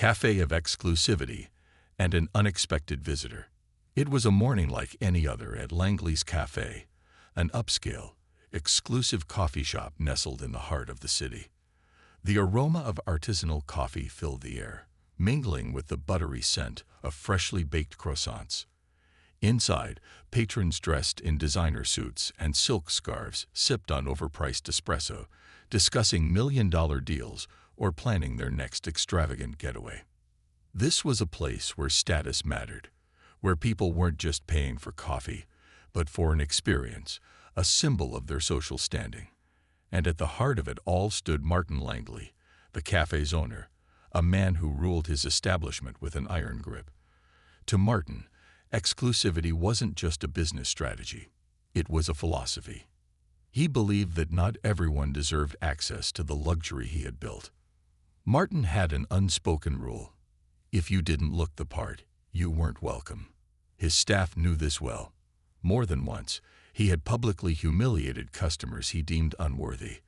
cafe of exclusivity, and an unexpected visitor. It was a morning like any other at Langley's Café, an upscale, exclusive coffee shop nestled in the heart of the city. The aroma of artisanal coffee filled the air, mingling with the buttery scent of freshly baked croissants. Inside, patrons dressed in designer suits and silk scarves sipped on overpriced espresso, discussing million-dollar deals or planning their next extravagant getaway. This was a place where status mattered, where people weren't just paying for coffee, but for an experience, a symbol of their social standing. And at the heart of it all stood Martin Langley, the cafe's owner, a man who ruled his establishment with an iron grip. To Martin, exclusivity wasn't just a business strategy, it was a philosophy. He believed that not everyone deserved access to the luxury he had built. Martin had an unspoken rule: if you didn't look the part, you weren't welcome. His staff knew this well. More than once, he had publicly humiliated customers he deemed unworthy.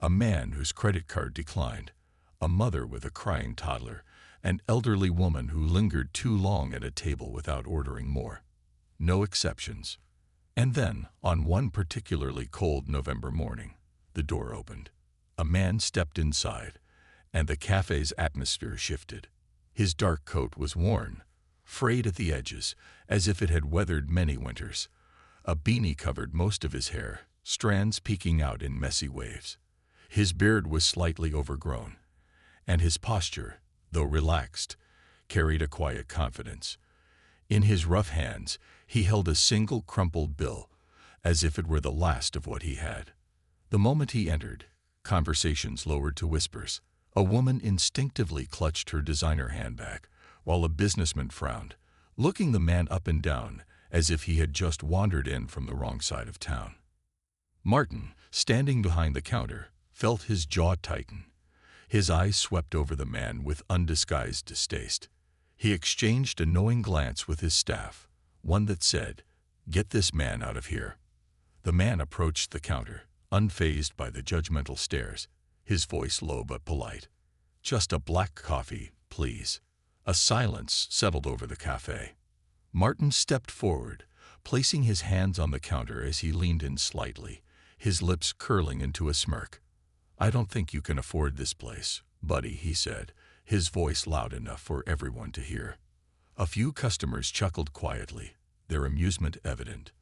A man whose credit card declined, a mother with a crying toddler, an elderly woman who lingered too long at a table without ordering more. No exceptions. And then, on one particularly cold November morning, the door opened. A man stepped inside, and the cafe's atmosphere shifted. His dark coat was worn, frayed at the edges, as if it had weathered many winters. A beanie covered most of his hair, strands peeking out in messy waves. His beard was slightly overgrown, and his posture, though relaxed, carried a quiet confidence. In his rough hands, he held a single crumpled bill, as if it were the last of what he had. The moment he entered, conversations lowered to whispers. A woman instinctively clutched her designer handbag, while a businessman frowned, looking the man up and down as if he had just wandered in from the wrong side of town. Martin, standing behind the counter, felt his jaw tighten. His eyes swept over the man with undisguised distaste. He exchanged a knowing glance with his staff, one that said, "Get this man out of here." The man approached the counter, unfazed by the judgmental stares, his voice low but polite. "Just a black coffee, please." A silence settled over the cafe. Martin stepped forward, placing his hands on the counter as he leaned in slightly, his lips curling into a smirk. "I don't think you can afford this place, buddy," he said, his voice loud enough for everyone to hear. A few customers chuckled quietly, their amusement evident.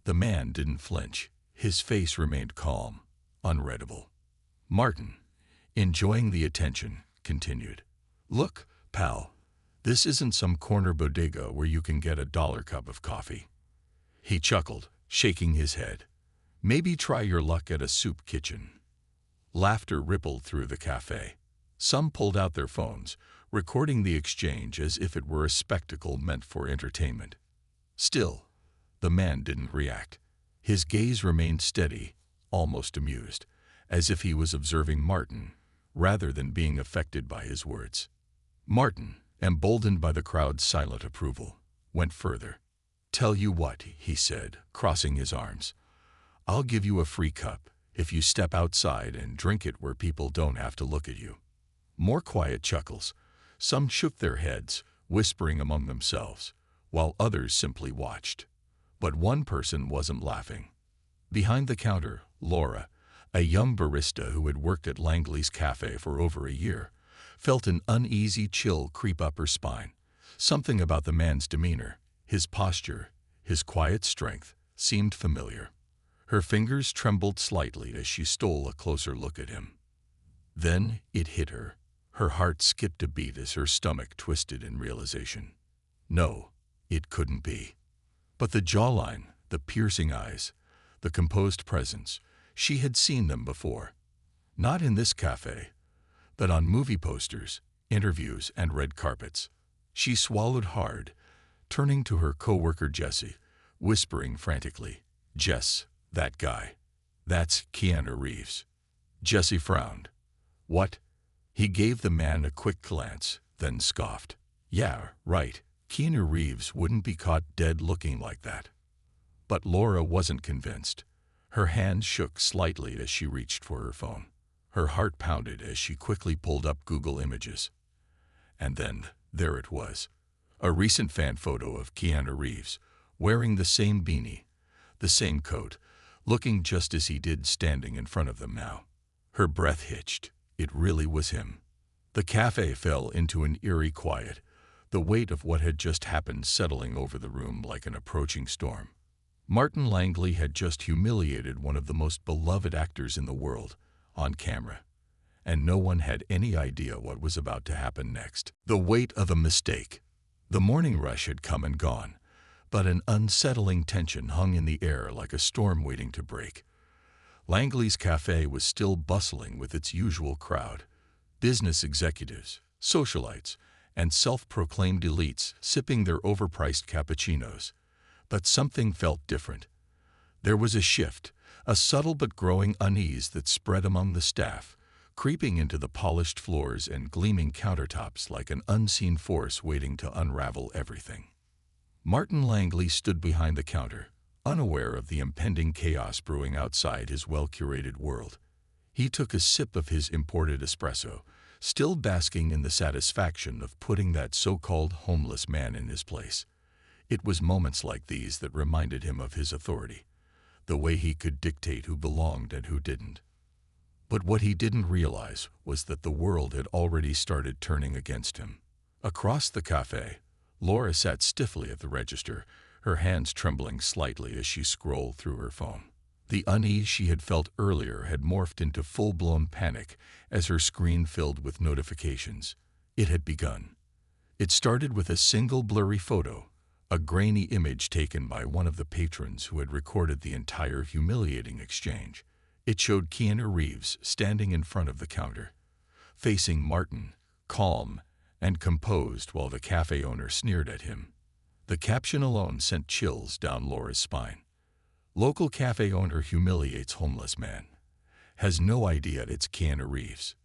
The man didn't flinch. His face remained calm, unreadable. Martin, enjoying the attention, continued, "Look, pal, this isn't some corner bodega where you can get $1 cup of coffee." He chuckled, shaking his head. "Maybe try your luck at a soup kitchen." Laughter rippled through the cafe. Some pulled out their phones, recording the exchange as if it were a spectacle meant for entertainment. Still, the man didn't react. His gaze remained steady, almost amused, as if he was observing Martin, rather than being affected by his words. Martin, emboldened by the crowd's silent approval, went further. "Tell you what," he said, crossing his arms. "I'll give you a free cup if you step outside and drink it where people don't have to look at you." More quiet chuckles. Some shook their heads, whispering among themselves, while others simply watched. But one person wasn't laughing. Behind the counter, Laura, a young barista who had worked at Langley's Café for over a year, felt an uneasy chill creep up her spine. Something about the man's demeanor, his posture, his quiet strength, seemed familiar. Her fingers trembled slightly as she stole a closer look at him. Then it hit her. Her heart skipped a beat as her stomach twisted in realization. No, it couldn't be. But the jawline, the piercing eyes, the composed presence, she had seen them before. Not in this cafe, but on movie posters, interviews, and red carpets. She swallowed hard, turning to her coworker Jesse, whispering frantically, "Jess, that guy. That's Keanu Reeves." Jesse frowned. "What?" He gave the man a quick glance, then scoffed. "Yeah, right. Keanu Reeves wouldn't be caught dead looking like that." But Laura wasn't convinced. Her hands shook slightly as she reached for her phone. Her heart pounded as she quickly pulled up Google Images. And then, there it was. A recent fan photo of Keanu Reeves, wearing the same beanie, the same coat, looking just as he did standing in front of them now. Her breath hitched. It really was him. The cafe fell into an eerie quiet, the weight of what had just happened settling over the room like an approaching storm. Martin Langley had just humiliated one of the most beloved actors in the world, on camera, and no one had any idea what was about to happen next. The weight of a mistake. The morning rush had come and gone, but an unsettling tension hung in the air like a storm waiting to break. Langley's Café was still bustling with its usual crowd, business executives, socialites, and self-proclaimed elites sipping their overpriced cappuccinos. But something felt different. There was a shift, a subtle but growing unease that spread among the staff, creeping into the polished floors and gleaming countertops like an unseen force waiting to unravel everything. Martin Langley stood behind the counter, unaware of the impending chaos brewing outside his well-curated world. He took a sip of his imported espresso, still basking in the satisfaction of putting that so-called homeless man in his place. It was moments like these that reminded him of his authority, the way he could dictate who belonged and who didn't. But what he didn't realize was that the world had already started turning against him. Across the cafe, Laura sat stiffly at the register, her hands trembling slightly as she scrolled through her phone. The unease she had felt earlier had morphed into full-blown panic as her screen filled with notifications. It had begun. It started with a single blurry photo, a grainy image taken by one of the patrons who had recorded the entire humiliating exchange. It showed Keanu Reeves standing in front of the counter, facing Martin, calm and composed while the cafe owner sneered at him. The caption alone sent chills down Laura's spine. Local cafe owner humiliates homeless man. Has no idea it's Keanu Reeves.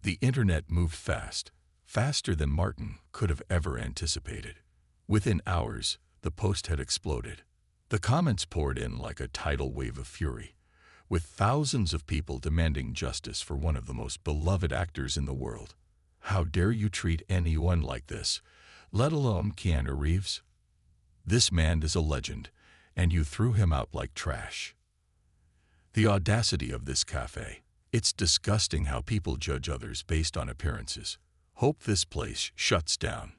The internet moved fast, faster than Martin could have ever anticipated. Within hours, the post had exploded. The comments poured in like a tidal wave of fury, with thousands of people demanding justice for one of the most beloved actors in the world. How dare you treat anyone like this, let alone Keanu Reeves? This man is a legend, and you threw him out like trash. The audacity of this cafe. It's disgusting how people judge others based on appearances. Hope this place shuts down.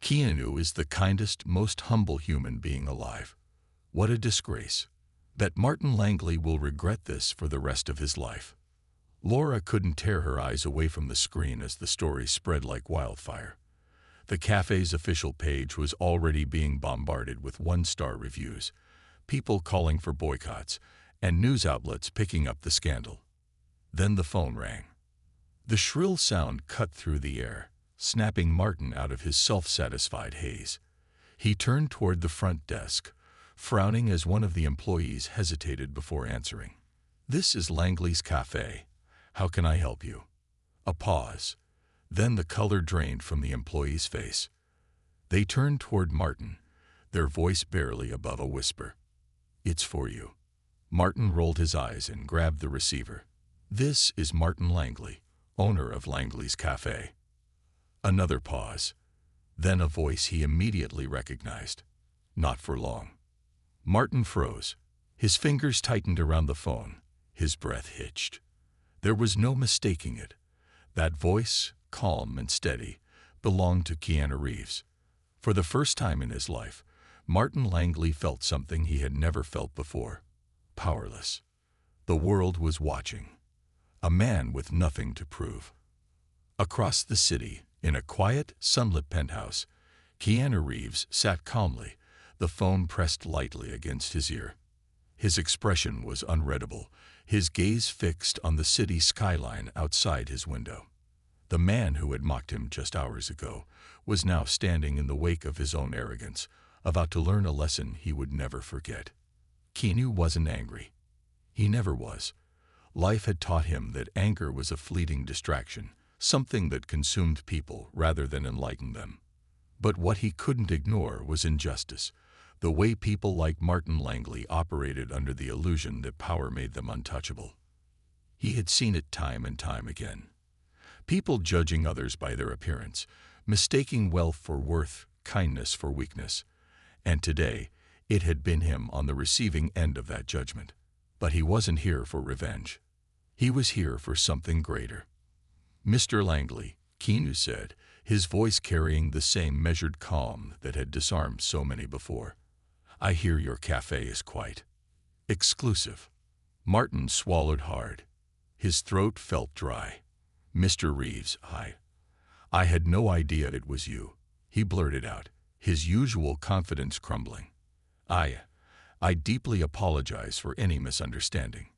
Keanu is the kindest, most humble human being alive. What a disgrace. Bet Martin Langley will regret this for the rest of his life. Laura couldn't tear her eyes away from the screen as the story spread like wildfire. The cafe's official page was already being bombarded with one-star reviews, people calling for boycotts, and news outlets picking up the scandal. Then the phone rang. The shrill sound cut through the air, snapping Martin out of his self-satisfied haze. He turned toward the front desk, frowning as one of the employees hesitated before answering. "This is Langley's Café. How can I help you?" A pause. Then the color drained from the employee's face. They turned toward Martin, their voice barely above a whisper. "It's for you." Martin rolled his eyes and grabbed the receiver. "This is Martin Langley, owner of Langley's Café." Another pause. Then a voice he immediately recognized. Not for long. Martin froze. His fingers tightened around the phone. His breath hitched. There was no mistaking it. That voice, calm and steady, belonged to Keanu Reeves. For the first time in his life, Martin Langley felt something he had never felt before. Powerless. The world was watching. A man with nothing to prove. Across the city, in a quiet, sunlit penthouse, Keanu Reeves sat calmly, the phone pressed lightly against his ear. His expression was unreadable, his gaze fixed on the city skyline outside his window. The man who had mocked him just hours ago was now standing in the wake of his own arrogance, about to learn a lesson he would never forget. Keanu wasn't angry. He never was. Life had taught him that anger was a fleeting distraction, something that consumed people rather than enlightened them. But what he couldn't ignore was injustice, the way people like Martin Langley operated under the illusion that power made them untouchable. He had seen it time and time again. People judging others by their appearance, mistaking wealth for worth, kindness for weakness. And today, it had been him on the receiving end of that judgment. But he wasn't here for revenge. He was here for something greater. "Mr. Langley," Keanu said, his voice carrying the same measured calm that had disarmed so many before. "I hear your cafe is quite exclusive." Martin swallowed hard. His throat felt dry. "Mr. Reeves, I had no idea it was you," he blurted out, his usual confidence crumbling. I deeply apologize for any misunderstanding."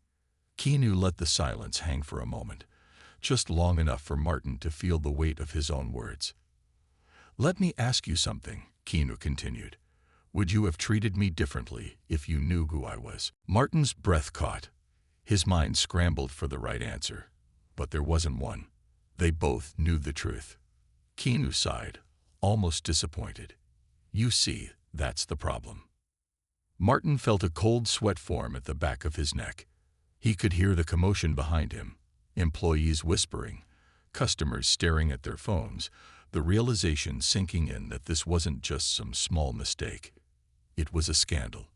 Keanu let the silence hang for a moment, just long enough for Martin to feel the weight of his own words. "Let me ask you something," Keanu continued. "Would you have treated me differently if you knew who I was?" Martin's breath caught. His mind scrambled for the right answer, but there wasn't one. They both knew the truth. Keanu sighed, almost disappointed. "You see, that's the problem." Martin felt a cold sweat form at the back of his neck. He could hear the commotion behind him, employees whispering, customers staring at their phones, the realization sinking in that this wasn't just some small mistake. It was a scandal.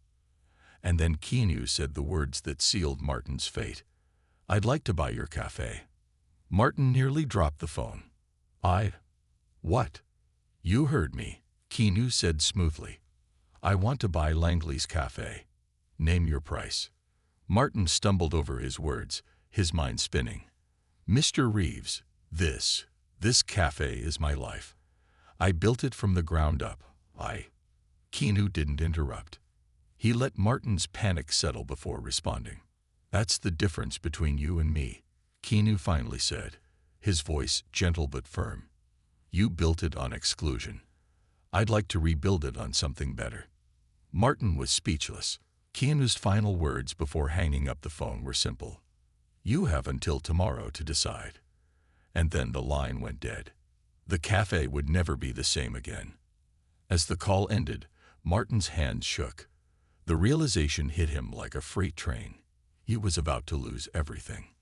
And then Keanu said the words that sealed Martin's fate. "I'd like to buy your cafe." Martin nearly dropped the phone. What?" "You heard me," Keanu said smoothly. "I want to buy Langley's cafe. Name your price." Martin stumbled over his words, his mind spinning. "Mr. Reeves, this cafe is my life. I built it from the ground up. Keanu didn't interrupt. He let Martin's panic settle before responding. "That's the difference between you and me," Keanu finally said, his voice gentle but firm. "You built it on exclusion. I'd like to rebuild it on something better." Martin was speechless. Keanu's final words before hanging up the phone were simple. "You have until tomorrow to decide." And then the line went dead. The cafe would never be the same again. As the call ended, Martin's hands shook. The realization hit him like a freight train. He was about to lose everything.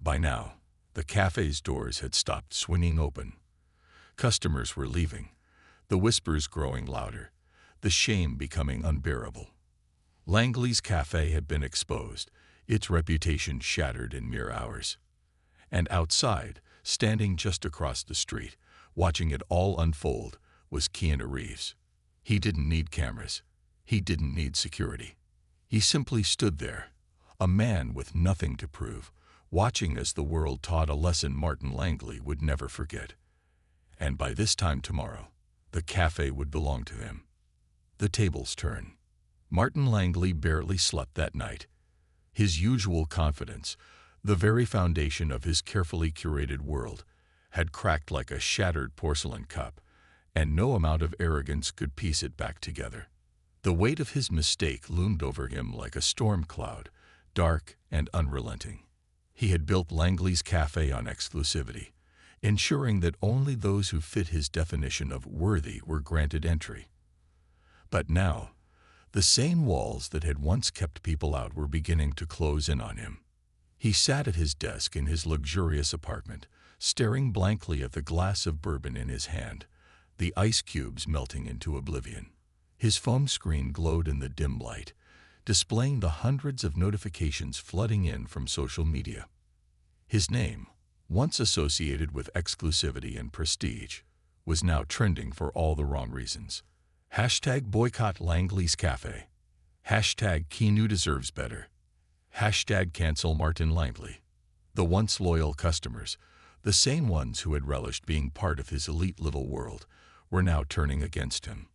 By now, the cafe's doors had stopped swinging open. Customers were leaving, the whispers growing louder, the shame becoming unbearable. Langley's cafe had been exposed, its reputation shattered in mere hours. And outside, standing just across the street, watching it all unfold, was Keanu Reeves. He didn't need cameras. He didn't need security. He simply stood there, a man with nothing to prove, watching as the world taught a lesson Martin Langley would never forget. And by this time tomorrow, the cafe would belong to him. The tables turned. Martin Langley barely slept that night. His usual confidence, the very foundation of his carefully curated world, had cracked like a shattered porcelain cup, and no amount of arrogance could piece it back together. The weight of his mistake loomed over him like a storm cloud, dark and unrelenting. He had built Langley's cafe on exclusivity, ensuring that only those who fit his definition of worthy were granted entry. But now, the same walls that had once kept people out were beginning to close in on him. He sat at his desk in his luxurious apartment, staring blankly at the glass of bourbon in his hand, the ice cubes melting into oblivion. His phone screen glowed in the dim light, displaying the hundreds of notifications flooding in from social media. His name, once associated with exclusivity and prestige, was now trending for all the wrong reasons. Hashtag boycott Langley's cafe. Hashtag Keanu deserves better. Hashtag cancel Martin Langley. The once loyal customers, the same ones who had relished being part of his elite little world, were now turning against him.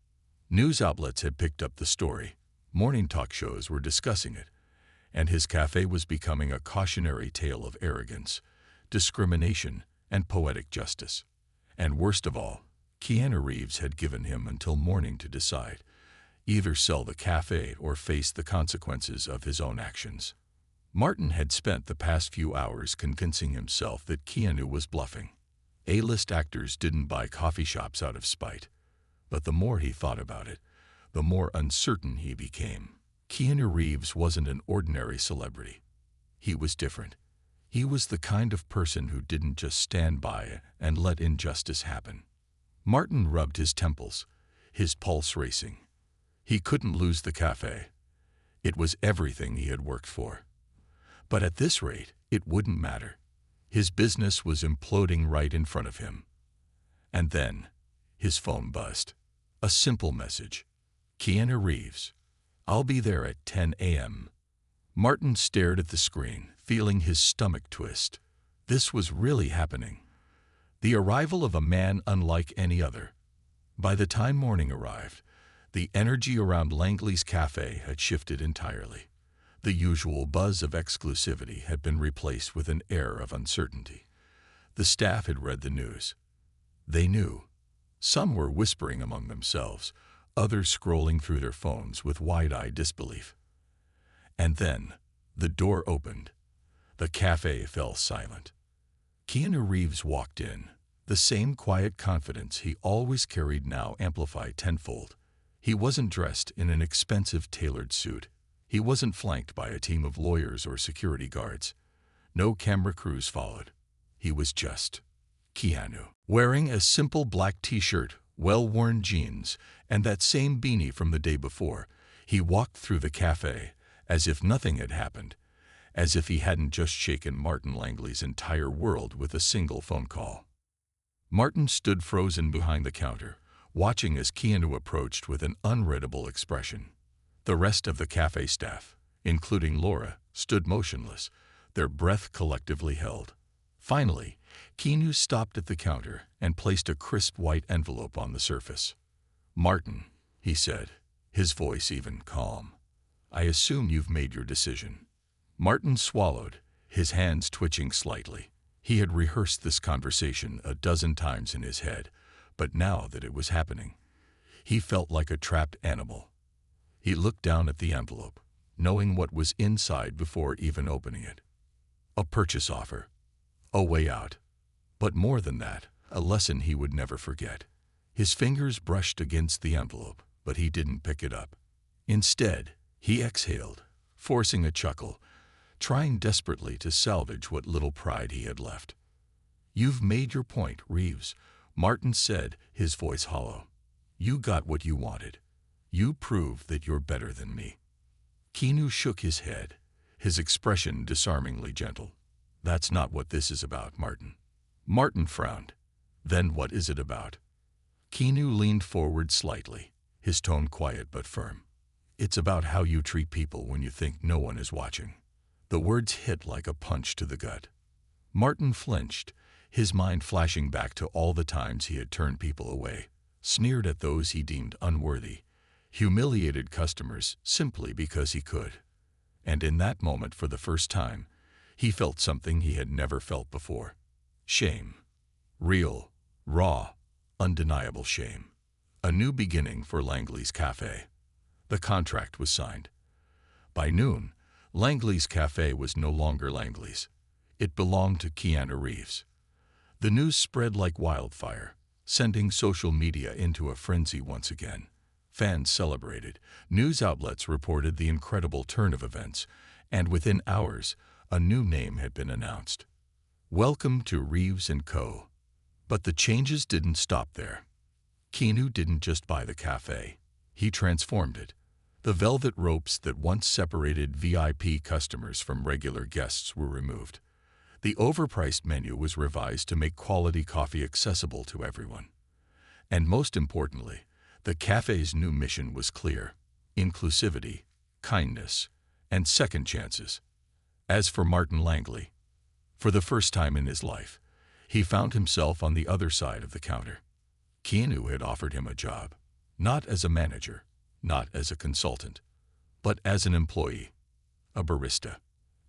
News outlets had picked up the story, morning talk shows were discussing it, and his cafe was becoming a cautionary tale of arrogance, discrimination, and poetic justice. And worst of all, Keanu Reeves had given him until morning to decide, either sell the cafe or face the consequences of his own actions. Martin had spent the past few hours convincing himself that Keanu was bluffing. A-list actors didn't buy coffee shops out of spite. But the more he thought about it, the more uncertain he became. Keanu Reeves wasn't an ordinary celebrity. He was different. He was the kind of person who didn't just stand by and let injustice happen. Martin rubbed his temples, his pulse racing. He couldn't lose the cafe. It was everything he had worked for. But at this rate, it wouldn't matter. His business was imploding right in front of him. And then, his phone buzzed. A simple message. Keanu Reeves. I'll be there at 10 a.m. Martin stared at the screen, feeling his stomach twist. This was really happening. The arrival of a man unlike any other. By the time morning arrived, the energy around Langley's Café had shifted entirely. The usual buzz of exclusivity had been replaced with an air of uncertainty. The staff had read the news. They knew. Some were whispering among themselves, others scrolling through their phones with wide-eyed disbelief. And then, the door opened. The cafe fell silent. Keanu Reeves walked in, the same quiet confidence he always carried now amplified tenfold. He wasn't dressed in an expensive tailored suit. He wasn't flanked by a team of lawyers or security guards. No camera crews followed. He was just Keanu, wearing a simple black t-shirt, well-worn jeans, and that same beanie from the day before. He walked through the cafe as if nothing had happened, as if he hadn't just shaken Martin Langley's entire world with a single phone call. Martin stood frozen behind the counter, watching as Keanu approached with an unreadable expression. The rest of the cafe staff, including Laura, stood motionless, their breath collectively held. Finally, Keanu stopped at the counter and placed a crisp white envelope on the surface. "Martin," he said, his voice even calm, "I assume you've made your decision." Martin swallowed, his hands twitching slightly. He had rehearsed this conversation a dozen times in his head, but now that it was happening, he felt like a trapped animal. He looked down at the envelope, knowing what was inside before even opening it. A purchase offer. A way out. But more than that, a lesson he would never forget. His fingers brushed against the envelope, but he didn't pick it up. Instead, he exhaled, forcing a chuckle, trying desperately to salvage what little pride he had left. "You've made your point, Reeves," Martin said, his voice hollow. "You got what you wanted. You proved that you're better than me." Keanu shook his head, his expression disarmingly gentle. "That's not what this is about, Martin." Martin frowned. "Then what is it about?" Keanu leaned forward slightly, his tone quiet but firm. "It's about how you treat people when you think no one is watching." The words hit like a punch to the gut. Martin flinched, his mind flashing back to all the times he had turned people away, sneered at those he deemed unworthy, humiliated customers simply because he could. And in that moment, for the first time, he felt something he had never felt before. Shame. Real, raw, undeniable shame. A new beginning for Langley's Café. The contract was signed. By noon, Langley's Café was no longer Langley's. It belonged to Keanu Reeves. The news spread like wildfire, sending social media into a frenzy once again. Fans celebrated, news outlets reported the incredible turn of events, and within hours, a new name had been announced. Welcome to Reeves & Co. But the changes didn't stop there. Keanu didn't just buy the cafe. He transformed it. The velvet ropes that once separated VIP customers from regular guests were removed. The overpriced menu was revised to make quality coffee accessible to everyone. And most importantly, the cafe's new mission was clear: inclusivity, kindness, and second chances. As for Martin Langley, for the first time in his life, he found himself on the other side of the counter. Keanu had offered him a job, not as a manager, not as a consultant, but as an employee, a barista.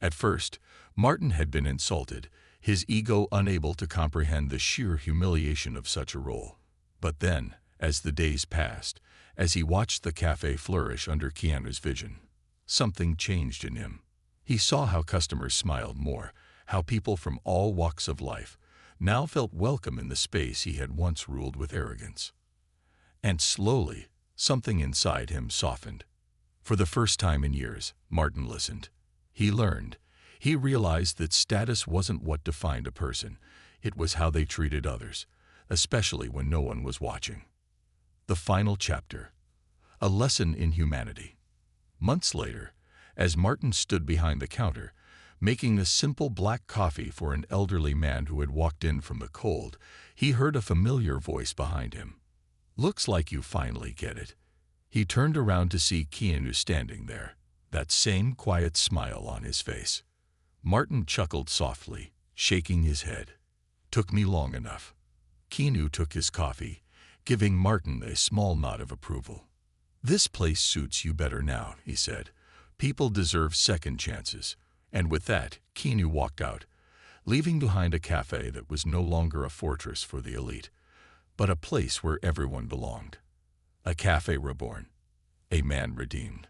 At first, Martin had been insulted, his ego unable to comprehend the sheer humiliation of such a role. But then, as the days passed, as he watched the cafe flourish under Keanu's vision, something changed in him. He saw how customers smiled more, how people from all walks of life now felt welcome in the space he had once ruled with arrogance. And slowly, something inside him softened. For the first time in years, Martin listened. He learned. He realized that status wasn't what defined a person, it was how they treated others, especially when no one was watching. The final chapter. A lesson in humanity. Months later, as Martin stood behind the counter, making a simple black coffee for an elderly man who had walked in from the cold, he heard a familiar voice behind him. "Looks like you finally get it." He turned around to see Keanu standing there, that same quiet smile on his face. Martin chuckled softly, shaking his head. "Took me long enough." Keanu took his coffee, giving Martin a small nod of approval. "This place suits you better now," he said. "People deserve second chances." And with that, Keanu walked out, leaving behind a cafe that was no longer a fortress for the elite, but a place where everyone belonged. A cafe reborn. A man redeemed.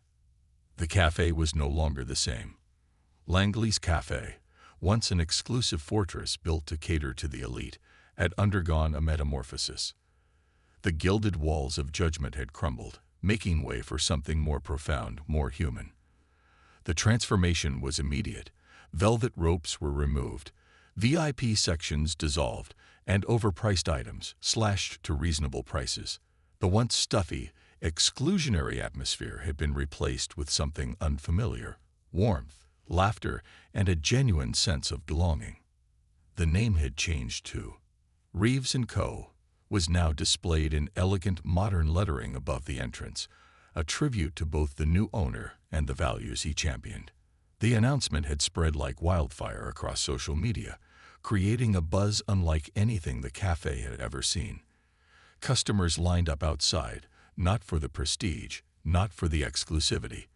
The cafe was no longer the same. Langley's Café, once an exclusive fortress built to cater to the elite, had undergone a metamorphosis. The gilded walls of judgment had crumbled, making way for something more profound, more human. The transformation was immediate. Velvet ropes were removed, VIP sections dissolved, and overpriced items slashed to reasonable prices. The once stuffy, exclusionary atmosphere had been replaced with something unfamiliar: warmth, laughter, and a genuine sense of belonging. The name had changed too. Reeves & Co. was now displayed in elegant modern lettering above the entrance, a tribute to both the new owner and the values he championed. The announcement had spread like wildfire across social media, creating a buzz unlike anything the cafe had ever seen. Customers lined up outside, not for the prestige, not for the exclusivity,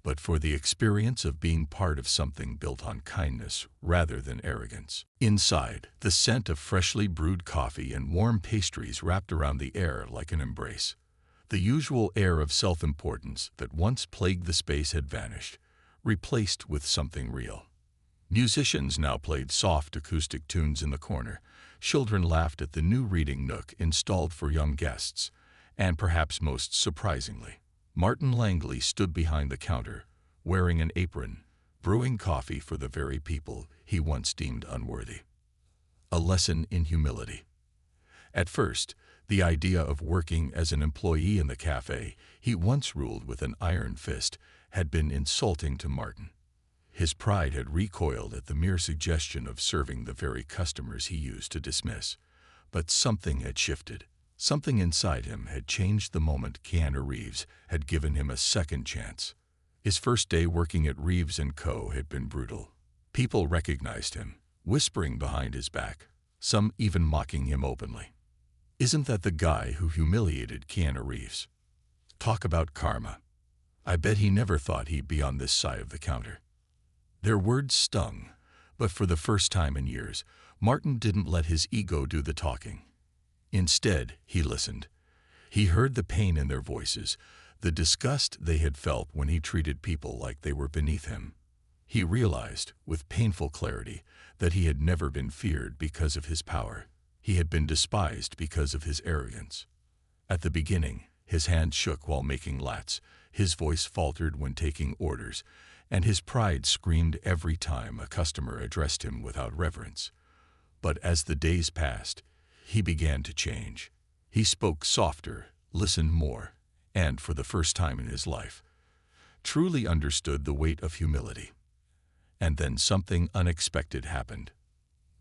but for the experience of being part of something built on kindness rather than arrogance. Inside, the scent of freshly brewed coffee and warm pastries wrapped around the air like an embrace. The usual air of self-importance that once plagued the space had vanished, replaced with something real. Musicians now played soft acoustic tunes in the corner. Children laughed at the new reading nook installed for young guests. And perhaps most surprisingly, Martin Langley stood behind the counter, wearing an apron, brewing coffee for the very people he once deemed unworthy. A lesson in humility. At first, the idea of working as an employee in the cafe he once ruled with an iron fist had been insulting to Martin. His pride had recoiled at the mere suggestion of serving the very customers he used to dismiss. But something had shifted. Something inside him had changed the moment Keanu Reeves had given him a second chance. His first day working at Reeves & Co. had been brutal. People recognized him, whispering behind his back, some even mocking him openly. "Isn't that the guy who humiliated Keanu Reeves? Talk about karma. I bet he never thought he'd be on this side of the counter." Their words stung, but for the first time in years, Martin didn't let his ego do the talking. Instead, he listened. He heard the pain in their voices, the disgust they had felt when he treated people like they were beneath him. He realized, with painful clarity, that he had never been feared because of his power. He had been despised because of his arrogance. At the beginning, his hands shook while making lattes, his voice faltered when taking orders, and his pride screamed every time a customer addressed him without reverence. But as the days passed, he began to change. He spoke softer, listened more, and for the first time in his life, truly understood the weight of humility. And then something unexpected happened.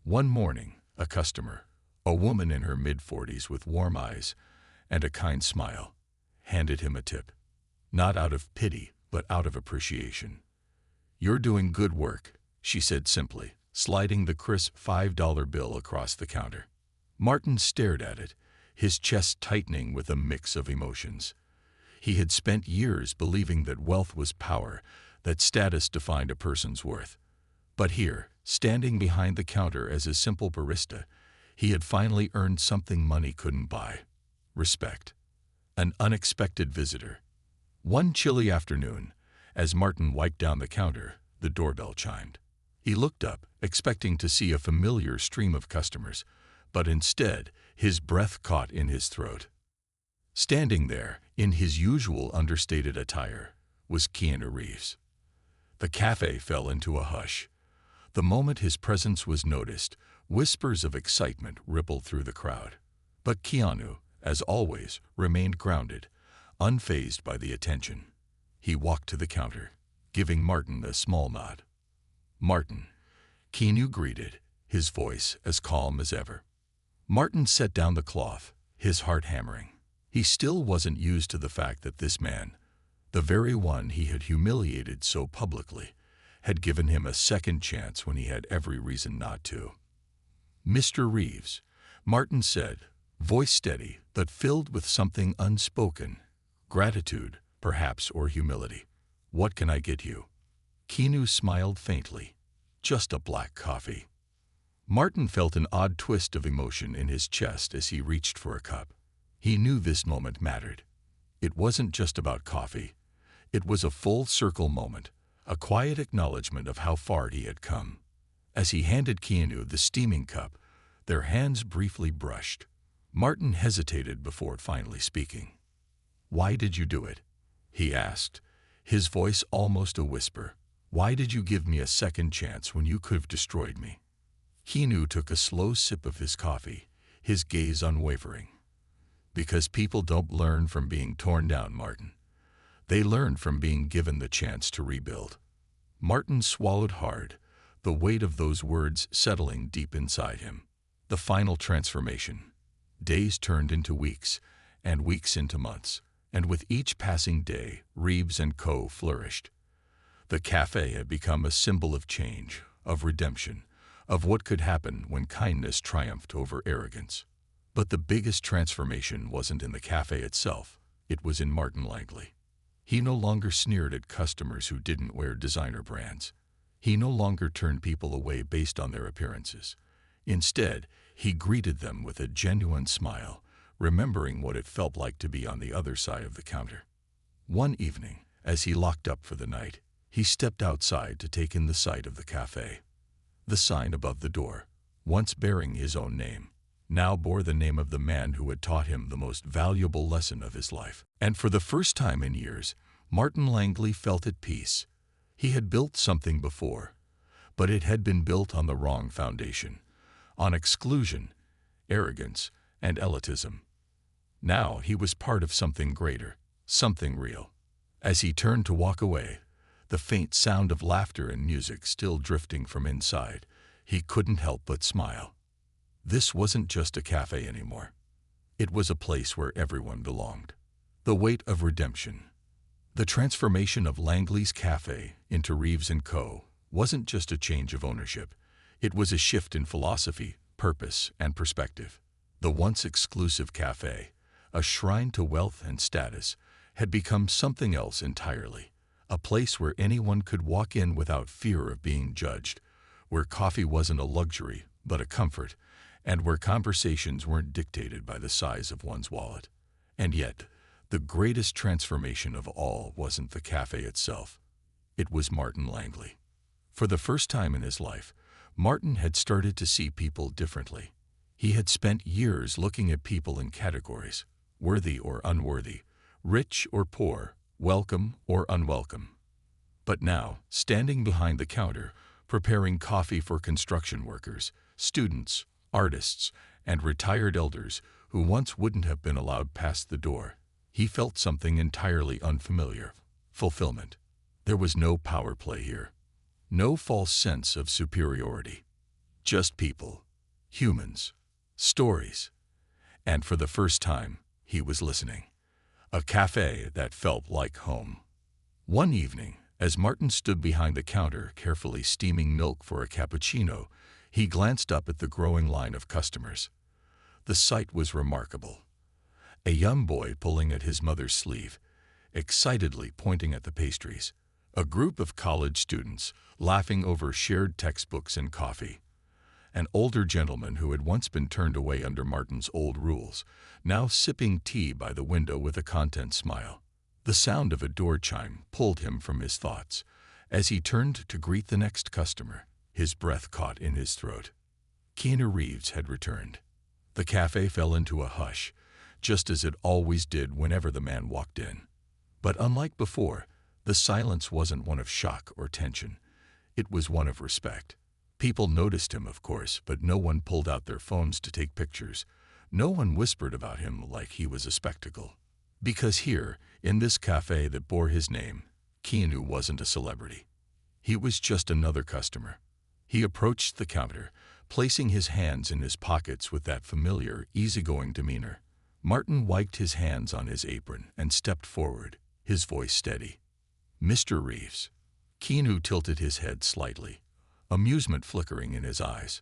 One morning, a customer, a woman in her mid-40s with warm eyes and a kind smile, handed him a tip. Not out of pity, but out of appreciation. "You're doing good work," she said simply, sliding the crisp $5 bill across the counter. Martin stared at it, his chest tightening with a mix of emotions. He had spent years believing that wealth was power, that status defined a person's worth. But here, standing behind the counter as a simple barista, he had finally earned something money couldn't buy: respect. An unexpected visitor. One chilly afternoon, as Martin wiped down the counter, the doorbell chimed. He looked up, expecting to see a familiar stream of customers, but instead, his breath caught in his throat. Standing there, in his usual understated attire, was Keanu Reeves. The cafe fell into a hush. The moment his presence was noticed, whispers of excitement rippled through the crowd. But Keanu, as always, remained grounded, unfazed by the attention. He walked to the counter, giving Martin a small nod. "Martin," Keanu greeted, his voice as calm as ever. Martin set down the cloth, his heart hammering. He still wasn't used to the fact that this man, the very one he had humiliated so publicly, had given him a second chance when he had every reason not to. "Mr. Reeves," Martin said, voice steady but filled with something unspoken, gratitude, perhaps, or humility. "What can I get you?" Keanu smiled faintly. "Just a black coffee." Martin felt an odd twist of emotion in his chest as he reached for a cup. He knew this moment mattered. It wasn't just about coffee. It was a full-circle moment, a quiet acknowledgement of how far he had come. As he handed Keanu the steaming cup, their hands briefly brushed. Martin hesitated before finally speaking. "Why did you do it?" he asked, his voice almost a whisper. "Why did you give me a second chance when you could have destroyed me?" Keanu took a slow sip of his coffee, his gaze unwavering. "Because people don't learn from being torn down, Martin. They learn from being given the chance to rebuild." Martin swallowed hard, the weight of those words settling deep inside him. The final transformation. Days turned into weeks, and weeks into months, and with each passing day, Reeves & Co. flourished. The cafe had become a symbol of change, of redemption, of what could happen when kindness triumphed over arrogance. But the biggest transformation wasn't in the cafe itself, it was in Martin Langley. He no longer sneered at customers who didn't wear designer brands. He no longer turned people away based on their appearances. Instead, he greeted them with a genuine smile, remembering what it felt like to be on the other side of the counter. One evening, as he locked up for the night, he stepped outside to take in the sight of the cafe. The sign above the door, once bearing his own name, now bore the name of the man who had taught him the most valuable lesson of his life. And for the first time in years, Martin Langley felt at peace. He had built something before, but it had been built on the wrong foundation, on exclusion, arrogance, and elitism. Now he was part of something greater, something real. As he turned to walk away, the faint sound of laughter and music still drifting from inside, he couldn't help but smile. This wasn't just a cafe anymore. It was a place where everyone belonged. The weight of redemption. The transformation of Langley's Cafe into Reeves & Co. wasn't just a change of ownership. It was a shift in philosophy, purpose, and perspective. The once exclusive cafe, a shrine to wealth and status, had become something else entirely. A place where anyone could walk in without fear of being judged, where coffee wasn't a luxury but a comfort, and where conversations weren't dictated by the size of one's wallet. And yet, the greatest transformation of all wasn't the cafe itself. It was Martin Langley. For the first time in his life, Martin had started to see people differently. He had spent years looking at people in categories, worthy or unworthy, rich or poor, welcome or unwelcome. But now, standing behind the counter, preparing coffee for construction workers, students, artists, and retired elders who once wouldn't have been allowed past the door, he felt something entirely unfamiliar: fulfillment. There was no power play here, no false sense of superiority. Just people, humans, stories. And for the first time, he was listening. A cafe that felt like home. One evening, as Martin stood behind the counter carefully steaming milk for a cappuccino, he glanced up at the growing line of customers. The sight was remarkable. A young boy pulling at his mother's sleeve, excitedly pointing at the pastries. A group of college students laughing over shared textbooks and coffee. An older gentleman who had once been turned away under Martin's old rules, now sipping tea by the window with a content smile. The sound of a door chime pulled him from his thoughts. As he turned to greet the next customer, his breath caught in his throat. Keanu Reeves had returned. The cafe fell into a hush, just as it always did whenever the man walked in. But unlike before, the silence wasn't one of shock or tension. It was one of respect. People noticed him, of course, but no one pulled out their phones to take pictures. No one whispered about him like he was a spectacle. Because here, in this cafe that bore his name, Keanu wasn't a celebrity. He was just another customer. He approached the counter, placing his hands in his pockets with that familiar, easygoing demeanor. Martin wiped his hands on his apron and stepped forward, his voice steady. "Mr. Reeves." Keanu tilted his head slightly, amusement flickering in his eyes.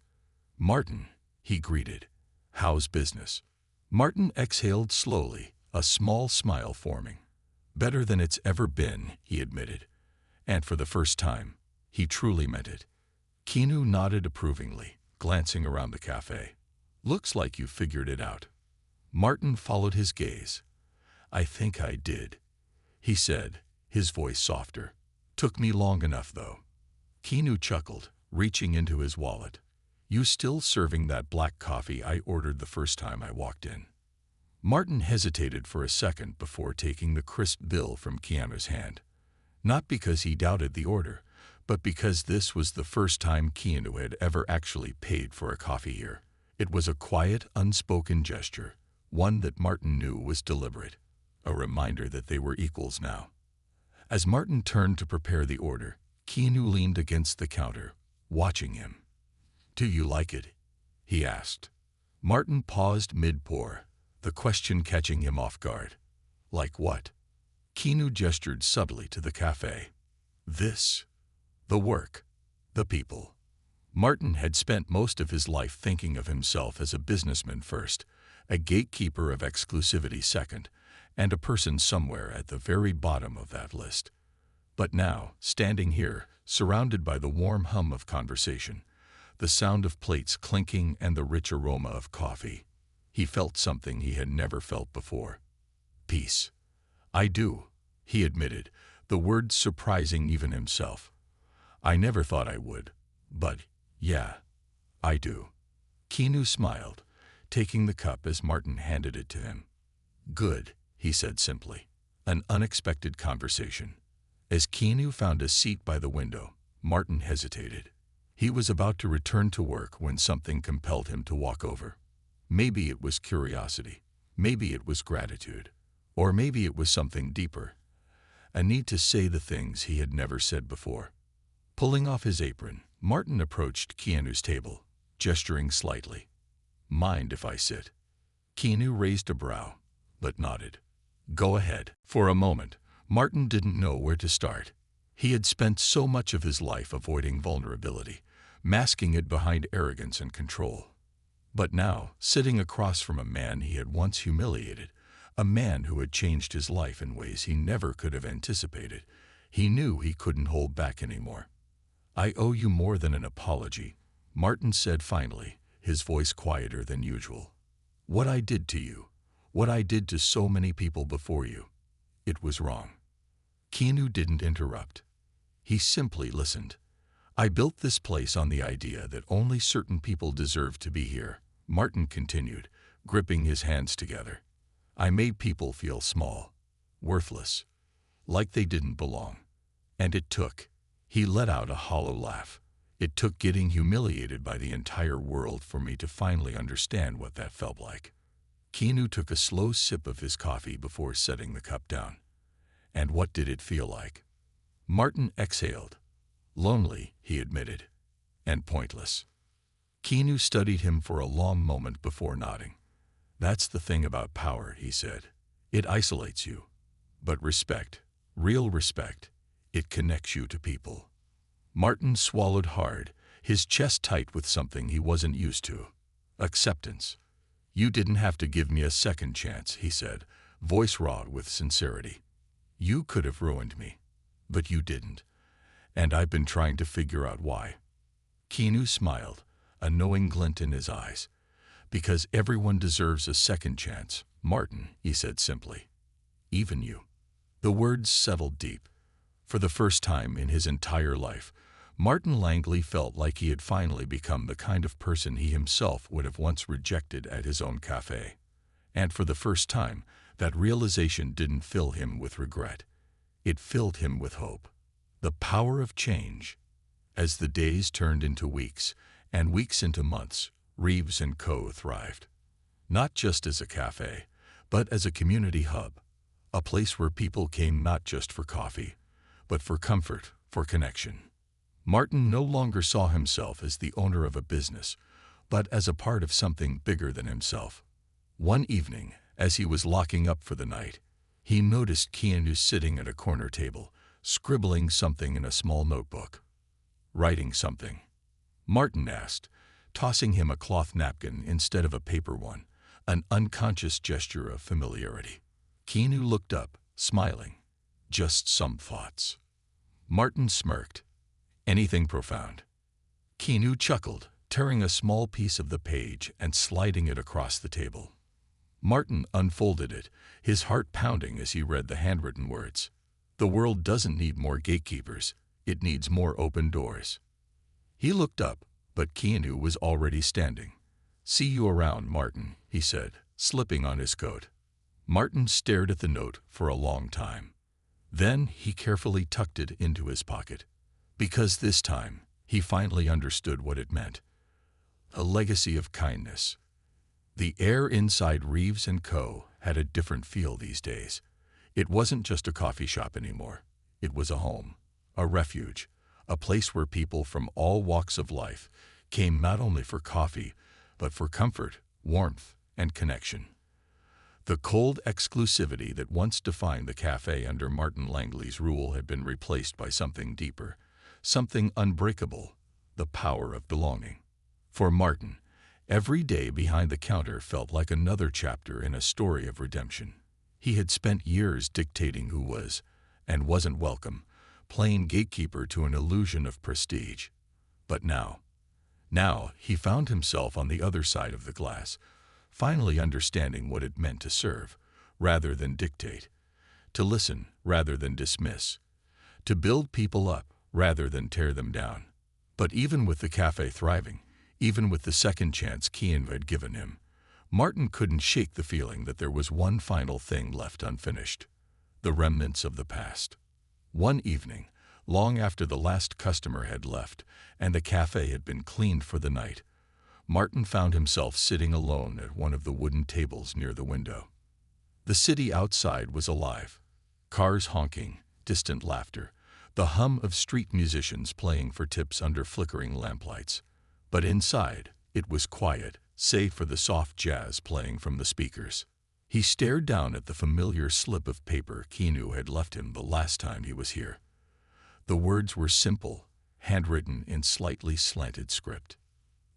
"Martin," he greeted. "How's business?" Martin exhaled slowly, a small smile forming. "Better than it's ever been," he admitted. And for the first time, he truly meant it. Keanu nodded approvingly, glancing around the cafe. "Looks like you figured it out." Martin followed his gaze. "I think I did," he said, his voice softer. "Took me long enough, though." Keanu chuckled, reaching into his wallet. "You still serving that black coffee I ordered the first time I walked in?" Martin hesitated for a second before taking the crisp bill from Keanu's hand. Not because he doubted the order, but because this was the first time Keanu had ever actually paid for a coffee here. It was a quiet, unspoken gesture, one that Martin knew was deliberate, a reminder that they were equals now. As Martin turned to prepare the order, Keanu leaned against the counter, watching him. "Do you like it?" he asked. Martin paused mid-pour, the question catching him off guard. "Like what?" Keanu gestured subtly to the cafe. "This. The work. The people." Martin had spent most of his life thinking of himself as a businessman first, a gatekeeper of exclusivity second, and a person somewhere at the very bottom of that list. But now, standing here, surrounded by the warm hum of conversation, the sound of plates clinking and the rich aroma of coffee, he felt something he had never felt before. Peace. "I do," he admitted, the words surprising even himself. "I never thought I would, but, yeah, I do." Keanu smiled, taking the cup as Martin handed it to him. "Good," he said simply. An unexpected conversation. As Keanu found a seat by the window, Martin hesitated. He was about to return to work when something compelled him to walk over. Maybe it was curiosity, maybe it was gratitude, or maybe it was something deeper. A need to say the things he had never said before. Pulling off his apron, Martin approached Keanu's table, gesturing slightly. "Mind if I sit?" Keanu raised a brow, but nodded. "Go ahead." For a moment, Martin didn't know where to start. He had spent so much of his life avoiding vulnerability, masking it behind arrogance and control. But now, sitting across from a man he had once humiliated, a man who had changed his life in ways he never could have anticipated, he knew he couldn't hold back anymore. "I owe you more than an apology," Martin said finally, his voice quieter than usual. "What I did to you, what I did to so many people before you, it was wrong." Keanu didn't interrupt. He simply listened. "I built this place on the idea that only certain people deserved to be here," Martin continued, gripping his hands together. "I made people feel small, worthless, like they didn't belong. And it took," he let out a hollow laugh, "it took getting humiliated by the entire world for me to finally understand what that felt like." Keanu took a slow sip of his coffee before setting the cup down. "And what did it feel like?" Martin exhaled. "Lonely," he admitted, "and pointless." Keanu studied him for a long moment before nodding. "That's the thing about power," he said. "It isolates you. But respect, real respect, it connects you to people." Martin swallowed hard, his chest tight with something he wasn't used to. "Acceptance. You didn't have to give me a second chance," he said, voice raw with sincerity. "You could have ruined me, but you didn't. And I've been trying to figure out why." Keanu smiled, a knowing glint in his eyes. "Because everyone deserves a second chance, Martin," he said simply. "Even you." The words settled deep. For the first time in his entire life, Martin Langley felt like he had finally become the kind of person he himself would have once rejected at his own cafe. And for the first time, that realization didn't fill him with regret. It filled him with hope. The power of change. As the days turned into weeks, and weeks into months, Reeves & Co. thrived. Not just as a cafe, but as a community hub, a place where people came not just for coffee, but for comfort, for connection. Martin no longer saw himself as the owner of a business, but as a part of something bigger than himself. One evening, as he was locking up for the night, he noticed Keanu sitting at a corner table, scribbling something in a small notebook. "Writing something?" Martin asked, tossing him a cloth napkin instead of a paper one, an unconscious gesture of familiarity. Keanu looked up, smiling. "Just some thoughts." Martin smirked. "Anything profound?" Keanu chuckled, tearing a small piece of the page and sliding it across the table. Martin unfolded it, his heart pounding as he read the handwritten words. "The world doesn't need more gatekeepers, it needs more open doors." He looked up, but Keanu was already standing. "See you around, Martin," he said, slipping on his coat. Martin stared at the note for a long time. Then he carefully tucked it into his pocket. Because this time, he finally understood what it meant. A legacy of kindness. The air inside Reeves & Co. had a different feel these days. It wasn't just a coffee shop anymore. It was a home, a refuge, a place where people from all walks of life came not only for coffee, but for comfort, warmth, and connection. The cold exclusivity that once defined the cafe under Martin Langley's rule had been replaced by something deeper, something unbreakable, the power of belonging. For Martin, every day behind the counter felt like another chapter in a story of redemption. He had spent years dictating who was and wasn't welcome, playing gatekeeper to an illusion of prestige. But now he found himself on the other side of the glass, finally understanding what it meant to serve rather than dictate, to listen rather than dismiss, to build people up rather than tear them down. But even with the cafe thriving, even with the second chance Keanu had given him, Martin couldn't shake the feeling that there was one final thing left unfinished, the remnants of the past. One evening, long after the last customer had left and the cafe had been cleaned for the night, Martin found himself sitting alone at one of the wooden tables near the window. The city outside was alive. Cars honking, distant laughter, the hum of street musicians playing for tips under flickering lamplights. But inside, it was quiet, save for the soft jazz playing from the speakers. He stared down at the familiar slip of paper Keanu had left him the last time he was here. The words were simple, handwritten in slightly slanted script.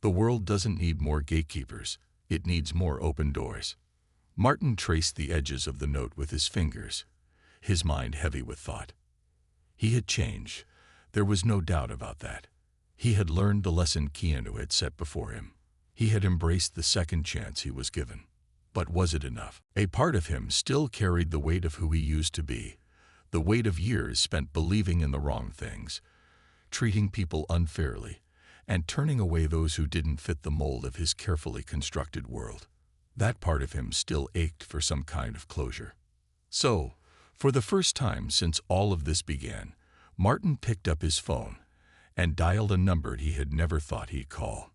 "The world doesn't need more gatekeepers, it needs more open doors." Martin traced the edges of the note with his fingers, his mind heavy with thought. He had changed, there was no doubt about that. He had learned the lesson Keanu had set before him. He had embraced the second chance he was given. But was it enough? A part of him still carried the weight of who he used to be, the weight of years spent believing in the wrong things, treating people unfairly, and turning away those who didn't fit the mold of his carefully constructed world. That part of him still ached for some kind of closure. So, for the first time since all of this began, Martin picked up his phone and dialed a number he had never thought he'd call.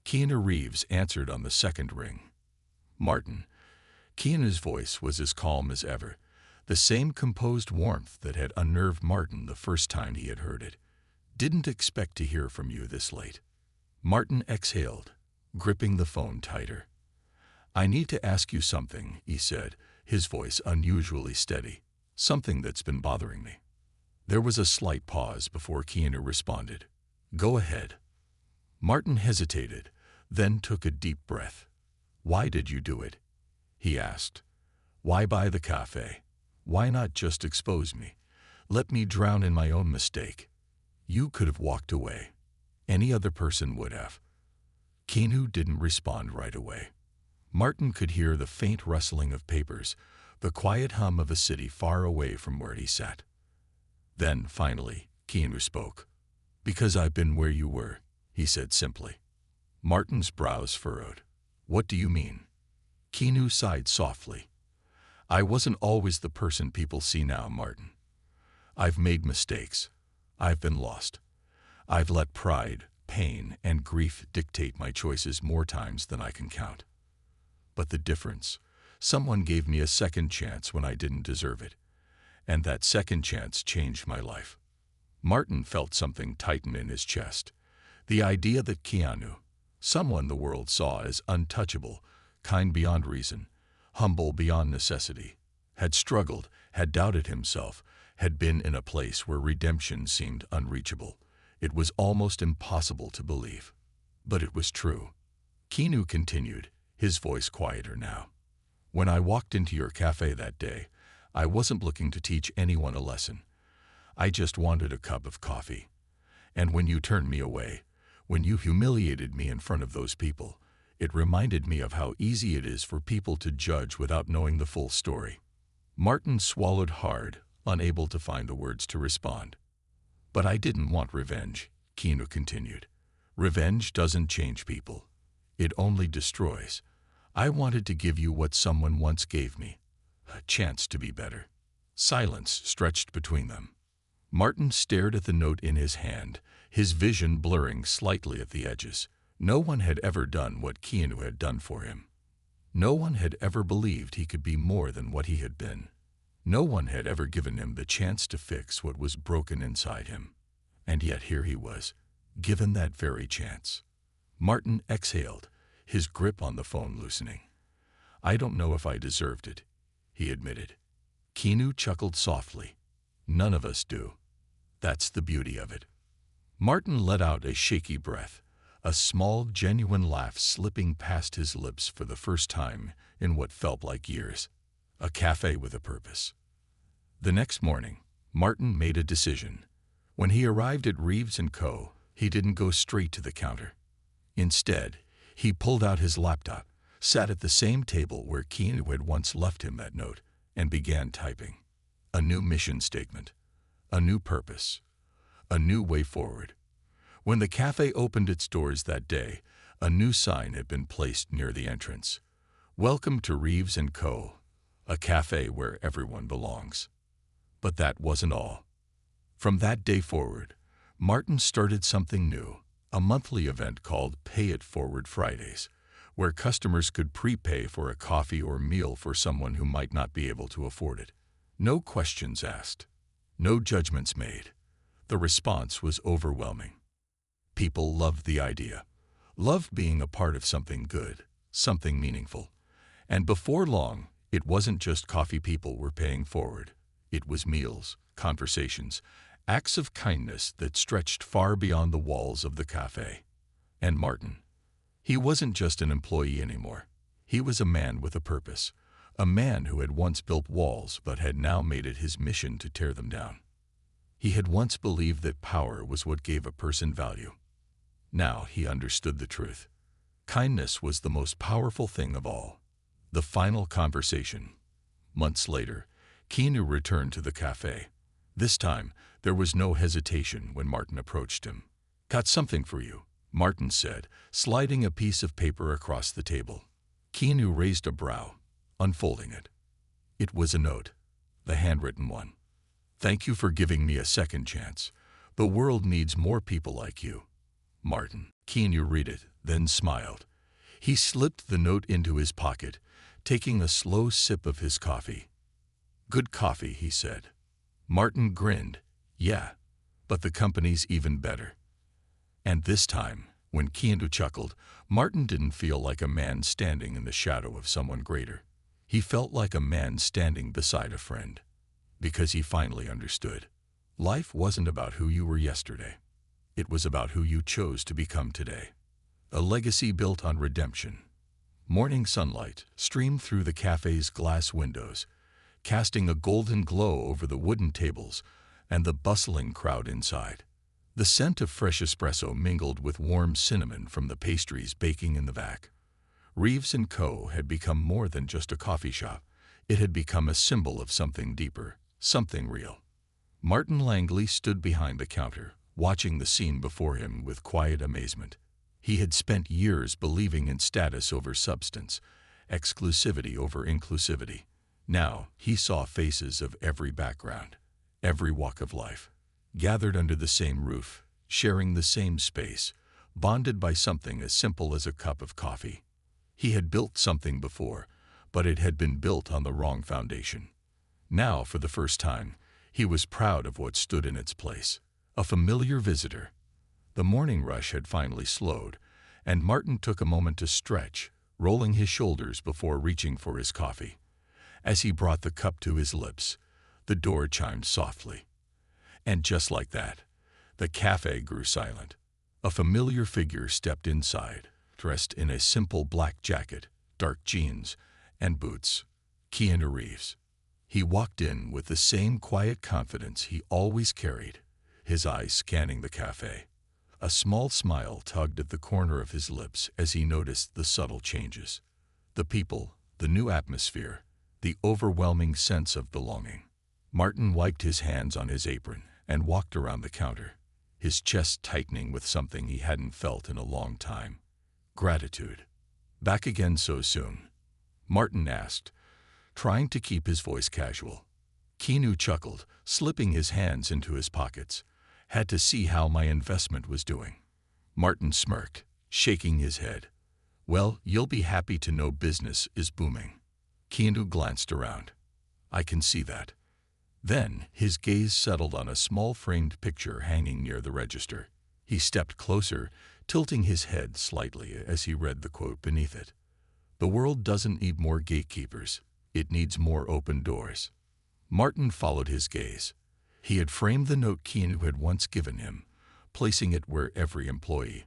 Keanu Reeves answered on the second ring. "Martin." Keanu's voice was as calm as ever, the same composed warmth that had unnerved Martin the first time he had heard it. "Didn't expect to hear from you this late." Martin exhaled, gripping the phone tighter. "I need to ask you something," he said, his voice unusually steady. "Something that's been bothering me." There was a slight pause before Keanu responded. "Go ahead." Martin hesitated, then took a deep breath. "Why did you do it?" he asked. "Why buy the cafe? Why not just expose me? Let me drown in my own mistake. You could have walked away. Any other person would have." Keanu didn't respond right away. Martin could hear the faint rustling of papers, the quiet hum of a city far away from where he sat. Then, finally, Keanu spoke. "Because I've been where you were," he said simply. Martin's brows furrowed. "What do you mean?" Keanu sighed softly. "I wasn't always the person people see now, Martin. I've made mistakes. I've been lost. I've let pride, pain, and grief dictate my choices more times than I can count. But the difference, someone gave me a second chance when I didn't deserve it, and that second chance changed my life. Martin felt something tighten in his chest. The idea that Keanu, someone the world saw as untouchable, kind beyond reason, humble beyond necessity, had struggled, had doubted himself, had been in a place where redemption seemed unreachable. It was almost impossible to believe. But it was true. Keanu continued, his voice quieter now. When I walked into your cafe that day, I wasn't looking to teach anyone a lesson. I just wanted a cup of coffee. And when you turned me away, when you humiliated me in front of those people, it reminded me of how easy it is for people to judge without knowing the full story. Martin swallowed hard, unable to find the words to respond. But I didn't want revenge, Keanu continued. Revenge doesn't change people. It only destroys. I wanted to give you what someone once gave me, a chance to be better. Silence stretched between them. Martin stared at the note in his hand, his vision blurring slightly at the edges. No one had ever done what Keanu had done for him. No one had ever believed he could be more than what he had been. No one had ever given him the chance to fix what was broken inside him. And yet here he was, given that very chance. Martin exhaled, his grip on the phone loosening. I don't know if I deserved it, he admitted. Keanu chuckled softly. None of us do. That's the beauty of it. Martin let out a shaky breath, a small, genuine laugh slipping past his lips for the first time in what felt like years. A cafe with a purpose. The next morning, Martin made a decision. When he arrived at Reeves & Co., he didn't go straight to the counter. Instead, he pulled out his laptop, sat at the same table where Keanu had once left him that note, and began typing. A new mission statement. A new purpose. A new way forward. When the cafe opened its doors that day, a new sign had been placed near the entrance. Welcome to Reeves & Co., a cafe where everyone belongs. But that wasn't all. From that day forward, Martin started something new, a monthly event called Pay It Forward Fridays, where customers could prepay for a coffee or meal for someone who might not be able to afford it. No questions asked. No judgments made. The response was overwhelming. People loved the idea, loved being a part of something good, something meaningful. And before long, it wasn't just coffee people were paying forward. It was meals, conversations, acts of kindness that stretched far beyond the walls of the cafe. And Martin, he wasn't just an employee anymore. He was a man with a purpose, a man who had once built walls but had now made it his mission to tear them down. He had once believed that power was what gave a person value. Now he understood the truth. Kindness was the most powerful thing of all. The final conversation. Months later, Keanu returned to the cafe. This time, there was no hesitation when Martin approached him. Got something for you, Martin said, sliding a piece of paper across the table. Keanu raised a brow, unfolding it. It was a note, the handwritten one. Thank you for giving me a second chance. The world needs more people like you. Martin. Keanu read it, then smiled. He slipped the note into his pocket, taking a slow sip of his coffee. Good coffee, he said. Martin grinned. Yeah, but the company's even better. And this time, when Keanu chuckled, Martin didn't feel like a man standing in the shadow of someone greater. He felt like a man standing beside a friend. Because he finally understood. Life wasn't about who you were yesterday. It was about who you chose to become today. A legacy built on redemption. Morning sunlight streamed through the cafe's glass windows, casting a golden glow over the wooden tables and the bustling crowd inside. The scent of fresh espresso mingled with warm cinnamon from the pastries baking in the back. Reeves & Co. had become more than just a coffee shop. It had become a symbol of something deeper, something real. Martin Langley stood behind the counter, watching the scene before him with quiet amazement. He had spent years believing in status over substance, exclusivity over inclusivity. Now he saw faces of every background, every walk of life, gathered under the same roof, sharing the same space, bonded by something as simple as a cup of coffee. He had built something before, but it had been built on the wrong foundation. Now, for the first time, he was proud of what stood in its place. A familiar visitor. The morning rush had finally slowed, and Martin took a moment to stretch, rolling his shoulders before reaching for his coffee. As he brought the cup to his lips, the door chimed softly. And just like that, the cafe grew silent. A familiar figure stepped inside, dressed in a simple black jacket, dark jeans, and boots. Keanu Reeves. He walked in with the same quiet confidence he always carried, his eyes scanning the cafe. A small smile tugged at the corner of his lips as he noticed the subtle changes. The people, the new atmosphere, the overwhelming sense of belonging. Martin wiped his hands on his apron and walked around the counter, his chest tightening with something he hadn't felt in a long time. Gratitude. Back again so soon? Martin asked, trying to keep his voice casual. Keanu chuckled, slipping his hands into his pockets. Had to see how my investment was doing. Martin smirked, shaking his head. Well, you'll be happy to know business is booming. Keanu glanced around. I can see that. Then, his gaze settled on a small framed picture hanging near the register. He stepped closer, tilting his head slightly as he read the quote beneath it. The world doesn't need more gatekeepers. It needs more open doors. Martin followed his gaze. He had framed the note Keanu had once given him, placing it where every employee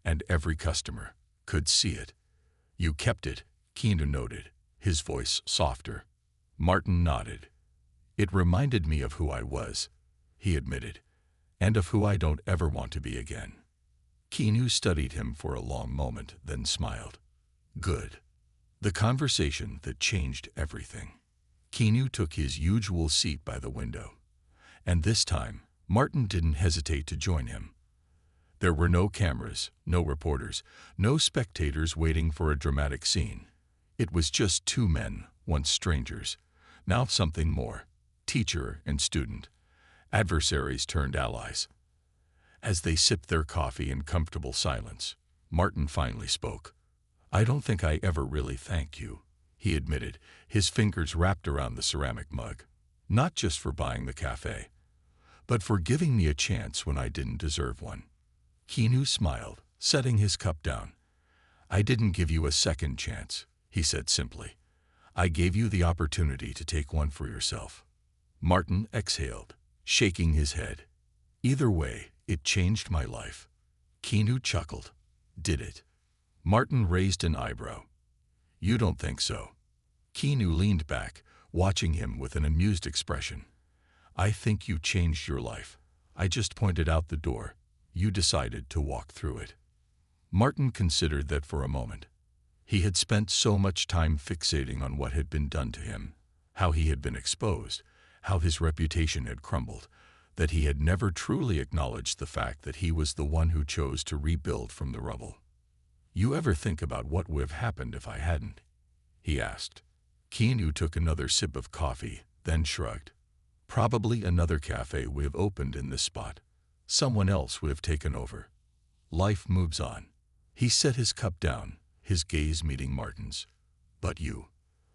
and every customer could see it. You kept it, Keanu noted, his voice softer. Martin nodded. It reminded me of who I was, he admitted, and of who I don't ever want to be again. Keanu studied him for a long moment, then smiled. Good. The conversation that changed everything. Keanu took his usual seat by the window. And this time, Martin didn't hesitate to join him. There were no cameras, no reporters, no spectators waiting for a dramatic scene. It was just two men, once strangers, now something more, teacher and student, adversaries turned allies. As they sipped their coffee in comfortable silence, Martin finally spoke. I don't think I ever really thanked you, he admitted, his fingers wrapped around the ceramic mug. Not just for buying the cafe, but for giving me a chance when I didn't deserve one. Keanu smiled, setting his cup down. I didn't give you a second chance, he said simply. I gave you the opportunity to take one for yourself. Martin exhaled, shaking his head. Either way, it changed my life. Keanu chuckled. Did it? Martin raised an eyebrow. You don't think so? Keanu leaned back, watching him with an amused expression. I think you changed your life. I just pointed out the door. You decided to walk through it. Martin considered that for a moment. He had spent so much time fixating on what had been done to him, how he had been exposed, how his reputation had crumbled, that he had never truly acknowledged the fact that he was the one who chose to rebuild from the rubble. You ever think about what would have happened if I hadn't? He asked. Keanu took another sip of coffee, then shrugged. Probably another cafe would have opened in this spot. Someone else would have taken over. Life moves on. He set his cup down, his gaze meeting Martin's. But you.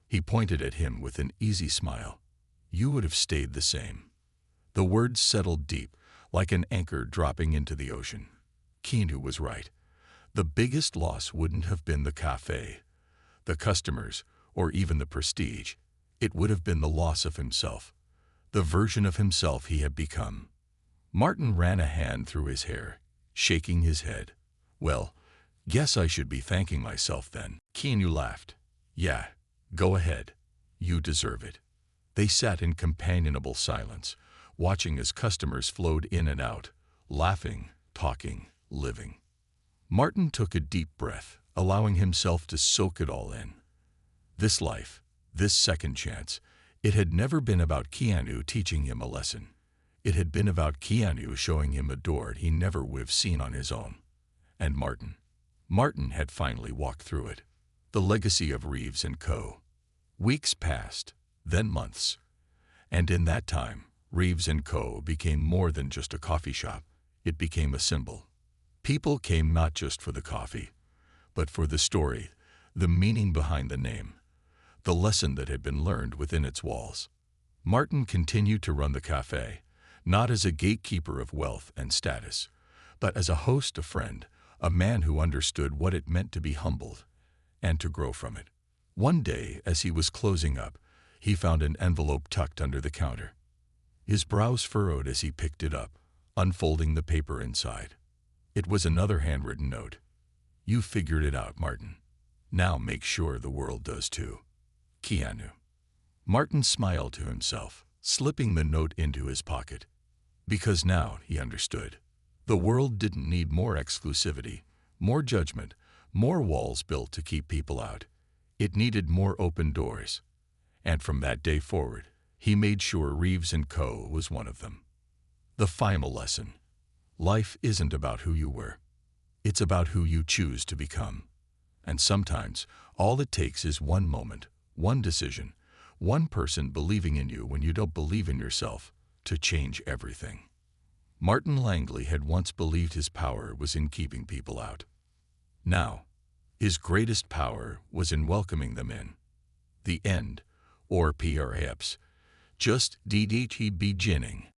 He pointed at him with an easy smile. You would have stayed the same. The words settled deep, like an anchor dropping into the ocean. Keanu was right. The biggest loss wouldn't have been the cafe, the customers, or even the prestige. It would have been the loss of himself, the version of himself he had become. Martin ran a hand through his hair, shaking his head. Well, guess I should be thanking myself then. Keanu laughed. Yeah, go ahead. You deserve it. They sat in companionable silence, watching as customers flowed in and out, laughing, talking, living. Martin took a deep breath, allowing himself to soak it all in. This life, this second chance, it had never been about Keanu teaching him a lesson. It had been about Keanu showing him a door he never would have seen on his own. And Martin had finally walked through it. The legacy of Reeves & Co. Weeks passed, then months. And in that time, Reeves & Co. became more than just a coffee shop. it became a symbol. People came not just for the coffee, but for the story, the meaning behind the name, the lesson that had been learned within its walls. Martin continued to run the cafe, not as a gatekeeper of wealth and status, but as a host, a friend, a man who understood what it meant to be humbled and to grow from it. One day, as he was closing up, he found an envelope tucked under the counter. His brows furrowed as he picked it up, unfolding the paper inside. It was another handwritten note. "You figured it out, Martin. Now make sure the world does too. Keanu." Martin smiled to himself, slipping the note into his pocket. Because now he understood. The world didn't need more exclusivity, more judgment, more walls built to keep people out. It needed more open doors. And from that day forward, he made sure Reeves & Co. was one of them. The final lesson. Life isn't about who you were. It's about who you choose to become. And sometimes, all it takes is one moment, one decision, one person believing in you when you don't believe in yourself, to change everything. Martin Langley had once believed his power was in keeping people out. Now, his greatest power was in welcoming them in. The end, or perhaps just the beginning.